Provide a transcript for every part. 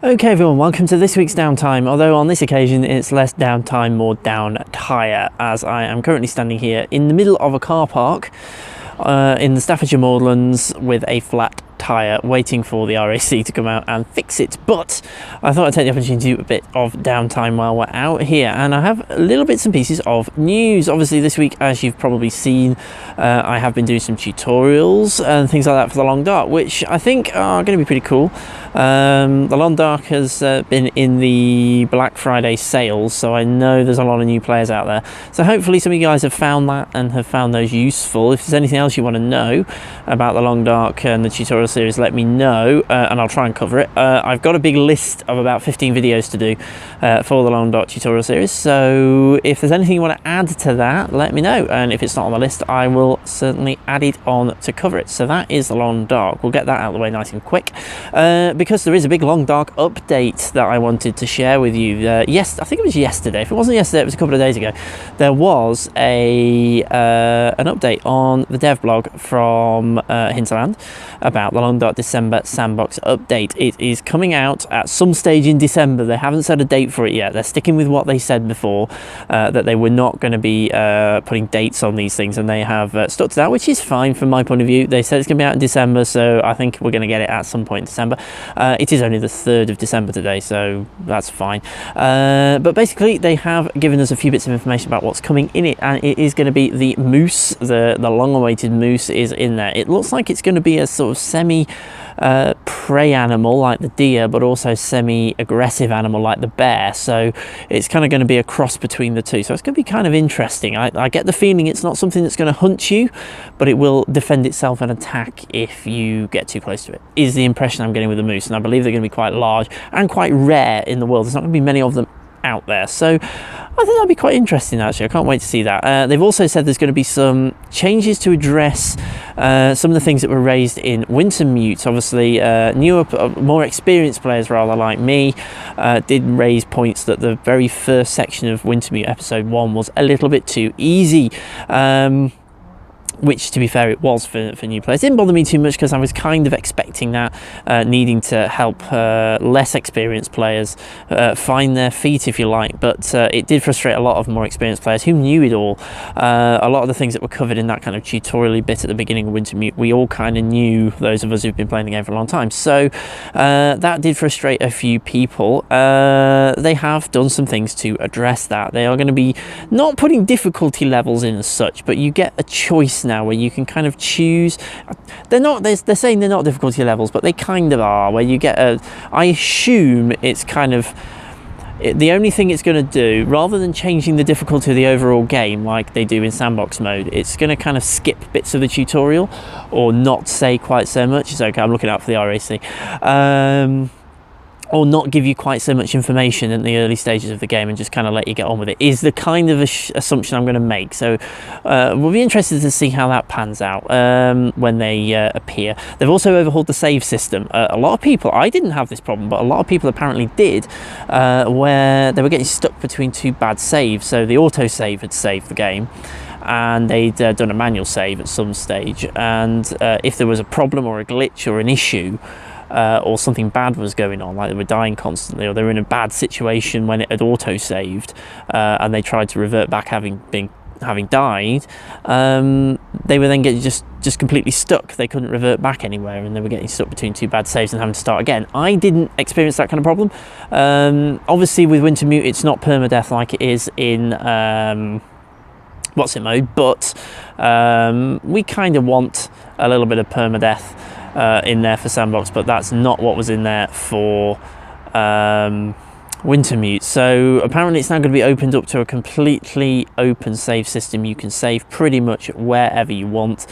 Okay everyone, welcome to this week's Downtime, although on this occasion it's less downtime, more down tire, as I am currently standing here in the middle of a car park in the Staffordshire Moorlands with a flat tyre waiting for the RAC to come out and fix it. But I thought I'd take the opportunity to do a bit of downtime while we're out here, and I have little bits and pieces of news. Obviously this week, as you've probably seen, I have been doing some tutorials and things like that for the Long Dark, which I think are going to be pretty cool. The Long Dark has been in the Black Friday sales, so I know there's a lot of new players out there, so hopefully some of you guys have found that and have found those useful. If there's anything else you want to know about the Long Dark and the tutorial series, let me know and I'll try and cover it. I've got a big list of about 15 videos to do for the Long Dark tutorial series, so if there's anything you want to add to that, let me know, and if it's not on the list I will certainly add it on to cover it. So that is the Long Dark. We'll get that out of the way nice and quick because there is a big Long Dark update that I wanted to share with you. Yes, I think it was yesterday. If it wasn't yesterday, it was a couple of days ago. There was an update on the dev blog from Hinterland about the Long Dark December sandbox update. It is coming out at some stage in December. They haven't set a date for it yet. They're sticking with what they said before, that they were not going to be putting dates on these things, and they have stuck to that, which is fine from my point of view. They said it's going to be out in December, so I think we're going to get it at some point in December. It is only the 3rd of December today, so that's fine. But basically they have given us a few bits of information about what's coming in it, and it is going to be the moose. The long-awaited moose is in there. It looks like it's going to be a sort of semi prey animal like the deer, but also semi-aggressive animal like the bear, so it's kind of going to be a cross between the two, so it's going to be kind of interesting. I get the feeling it's not something that's going to hunt you, but it will defend itself and attack if you get too close to it, is the impression I'm getting with the moose, and I believe they're going to be quite large and quite rare in the world. There's not going to be many of them out there, so I think that'll be quite interesting actually. I can't wait to see that. They've also said there's going to be some changes to address some of the things that were raised in Wintermute. Obviously newer, more experienced players rather like me did raise points that the very first section of Wintermute episode 1 was a little bit too easy, which to be fair it was for new players. It didn't bother me too much because I was kind of expecting that, needing to help less experienced players find their feet, if you like, but it did frustrate a lot of more experienced players who knew it all. A lot of the things that were covered in that kind of tutorial bit at the beginning of Wintermute, we all kind of knew, those of us who've been playing the game for a long time, so that did frustrate a few people. They have done some things to address that. They are going to be not putting difficulty levels in as such, but you get a choice now where you can kind of choose. They're saying they're not difficulty levels, but they kind of are, where you get I assume it's kind of the only thing it's going to do, rather than changing the difficulty of the overall game like they do in sandbox mode, it's going to kind of skip bits of the tutorial or not say quite so much. It's okay, I'm looking out for the RAC. Or not give you quite so much information in the early stages of the game and just kind of let you get on with it, is the kind of assumption I'm going to make. So we'll be interested to see how that pans out when they appear. They've also overhauled the save system. A lot of people, I didn't have this problem, but a lot of people apparently did, where they were getting stuck between two bad saves. So the autosave had saved the game, and they'd done a manual save at some stage, and if there was a problem or a glitch or an issue, or something bad was going on, like they were dying constantly, or they were in a bad situation when it had auto-saved, and they tried to revert back having died, they were then getting just completely stuck. They couldn't revert back anywhere, and they were getting stuck between two bad saves and having to start again. I didn't experience that kind of problem. Obviously with Wintermute it's not permadeath like it is in what's it mode, but we kind of want a little bit of permadeath in there for sandbox, but that's not what was in there for Wintermute. So apparently it's now going to be opened up to a completely open save system. You can save pretty much wherever you want,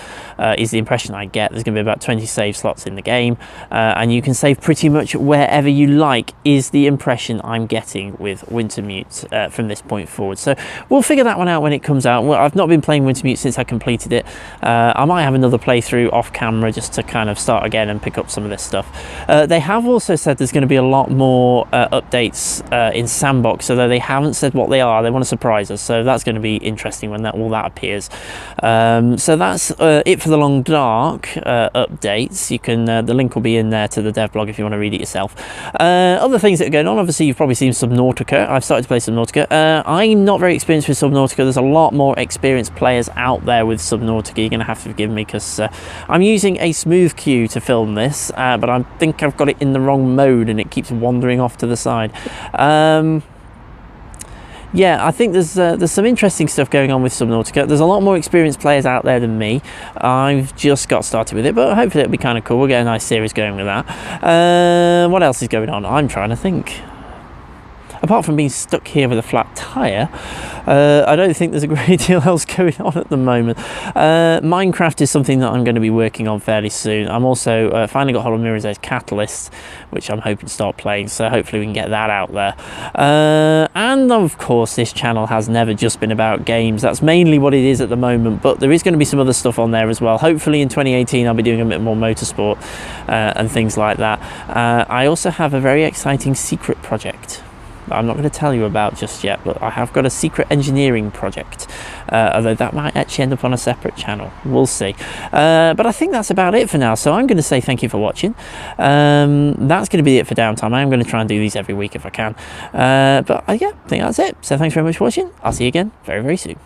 is the impression I get. There's going to be about 20 save slots in the game, and you can save pretty much wherever you like, is the impression I'm getting with Wintermute from this point forward. So we'll figure that one out when it comes out. Well, I've not been playing Wintermute since I completed it. I might have another playthrough off camera just to kind of start again and pick up some of this stuff. They have also said there's going to be a lot more updates mods in Sandbox, although they haven't said what they are. They want to surprise us, so that's going to be interesting when all that appears. So that's it for the Long Dark updates. You can the link will be in there to the dev blog if you want to read it yourself. Other things that are going on, obviously you've probably seen Subnautica. I've started to play Subnautica. I'm not very experienced with Subnautica. There's a lot more experienced players out there with Subnautica. You're going to have to forgive me because I'm using a smooth queue to film this, but I think I've got it in the wrong mode and it keeps wandering off to the side. Yeah, I think there's some interesting stuff going on with Subnautica. There's a lot more experienced players out there than me. I've just got started with it, but hopefully it'll be kind of cool. We'll get a nice series going with that. What else is going on? I'm trying to think. Apart from being stuck here with a flat tyre, I don't think there's a great deal else going on at the moment. Minecraft is something that I'm going to be working on fairly soon. I'm also finally got hold of Mirror's Edge Catalyst, which I'm hoping to start playing, so hopefully we can get that out there. And of course this channel has never just been about games. That's mainly what it is at the moment, but there is going to be some other stuff on there as well. Hopefully in 2018 I'll be doing a bit more motorsport and things like that. I also have a very exciting secret project I'm not going to tell you about just yet, but I have got a secret engineering project, although that might actually end up on a separate channel. We'll see. But I think that's about it for now, so I'm going to say thank you for watching. That's going to be it for Downtime. I'm going to try and do these every week if I can. But yeah, I think that's it. So thanks very much for watching. I'll see you again very, very soon.